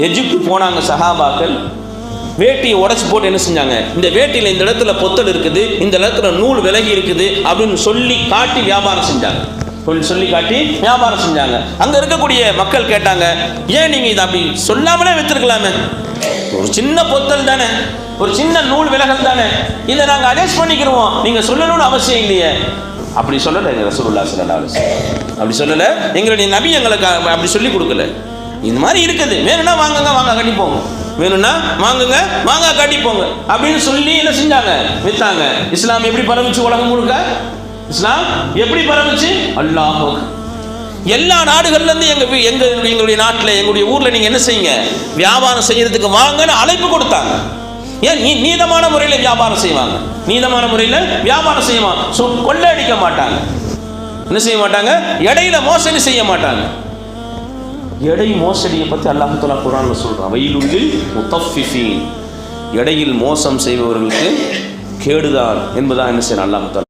Egypt போனாங்க சஹாபாக்கள், வேட்டியை உடைச்சு போட்டு என்ன செஞ்சாங்க, இந்த வேட்டியில் இந்த இடத்துல பொத்தல் இருக்குது, இந்த இடத்துல நூல் விலகி இருக்குது அப்படின்னு சொல்லி காட்டி வியாபாரம் செஞ்சாங்க. சொல்லி காட்டி வியாபாரம் செஞ்சாங்க. அங்க இருக்கக்கூடிய மக்கள் கேட்டாங்க, ஏன் நீங்க இதை அப்படி சொல்லாமலே வித்துருக்கலாமே, ஒரு சின்ன பொத்தல் தானே, ஒரு சின்ன நூல் விலகல் தானே, இதை நாங்க அட்ஜஸ்ட் பண்ணிக்கிறோம், நீங்க சொல்லணும்னு அவசியம் இல்லையே. அப்படி சொல்லல எங்க ரசூலுல்லாஹி ஸல்லல்லாஹு அலைஹி வஸல்லம், அப்படி சொல்லல. எங்களுடைய நபி எங்களுக்கு அப்படி சொல்லி கொடுக்கல. இந்த மாதிரி இருக்குது, வேணும்னா வாங்குங்க, வாங்க கட்டிப்போங்க, வேணும்னா வாங்குங்க, வாங்க கட்டிப்போங்க அப்படின்னு சொல்லி என்ன செஞ்சாங்க, வித்தாங்க. இஸ்லாம் எப்படி பரவுச்சு உலகம் முழுக்க? இஸ்லாம் எப்படி பரவுச்சு? அல்லாஹ் எல்லா நாடுகள்ல இருந்து எங்களுடைய நாட்டில், எங்களுடைய ஊர்ல நீங்க என்ன செய்யுங்க, வியாபாரம் செய்யறதுக்கு வாங்கன்னு அழைப்பு கொடுத்தாங்க. ஏன் நீதமான முறையில் வியாபாரம் செய்வாங்க, நீதமான முறையில் வியாபாரம் செய்வாங்க, கொள்ளையடிக்க மாட்டாங்க, என்ன செய்ய மாட்டாங்க, இடையில மோசடி செய்ய மாட்டாங்க. எடை மோசடியை பற்றி அல்லாஹ் தஆலா குர்ஆன்ல சொல்றான், வயலுல் முத்தஃபிஃபீன், எடையில் மோசம் செய்பவர்களுக்கு கேடுதான் என்பதா என்ன செய்யணும் அல்லாஹ் தஆலா